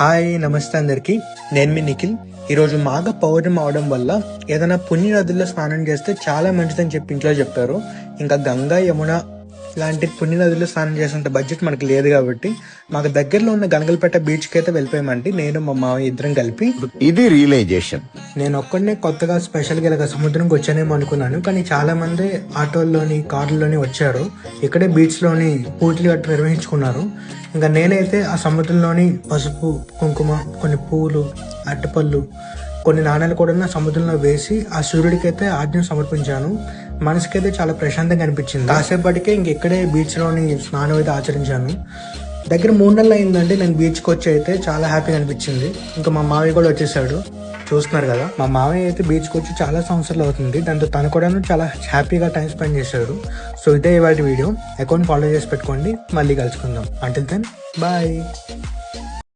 Hi నమస్తే అందరికి. నేను మీ నిఖిల్. ఈరోజు మాఘ పౌర్ణమి అవడం వల్ల ఏదైనా పుణ్య నదుల్లో స్నానం చేస్తే చాలా మంచిదని చెప్పి ఇంట్లో చెప్పారు. ఇంకా గంగా యమున ఇలాంటి పుణ్య నదుల్లో స్నానం చేసేంత బడ్జెట్ మనకి లేదు కాబట్టి మాకు దగ్గరలో ఉన్న గనగలపేట బీచ్ కి అయితే వెళ్ళిపోయామండి. నేను మా మామయ్య ఇద్దరం కలిపి. ఇది రియలైజేషన్. నేను ఒక్కడనే కొత్తగా స్పెషల్గా ఇలాగ సముద్రంకి వచ్చానేమో అనుకున్నాను, కానీ చాలా మంది ఆటోల్లోని కార్లలోని వచ్చారు. ఇక్కడే బీచ్ లోని పూజలు గట్రా నిర్వహించుకున్నారు. ఇంకా నేనైతే ఆ సముద్రంలోని పసుపు కుంకుమ, కొన్ని పూలు, అట్టపళ్ళు, కొన్ని నాణాలు కూడా సముద్రంలో వేసి ఆ సూర్యుడికి అయితే ఆజ్ఞ సమర్పించాను. మనసుకైతే చాలా ప్రశాంతంగా అనిపించింది. కాసేపటికే ఇక్కడే బీచ్ లోని స్నానం అయితే ఆచరించాను. దగ్గర 3 నెలలు అయిందండి నేను బీచ్కి వచ్చి. అయితే చాలా హ్యాపీగా అనిపించింది. ఇంకా మా మావయ్య కూడా వచ్చేసాడు, చూస్తున్నారు కదా. మా మావయ్య అయితే బీచ్కి వచ్చి చాలా సంవత్సరాలు అవుతుంది. దాంతో తను కూడా చాలా హ్యాపీగా టైం స్పెండ్ చేశాడు. సో ఇదే ఇవాటి వీడియో. అకౌంట్ ఫాలో చేసి పెట్టుకోండి. మళ్ళీ కలుసుకుందాం. Until then bye.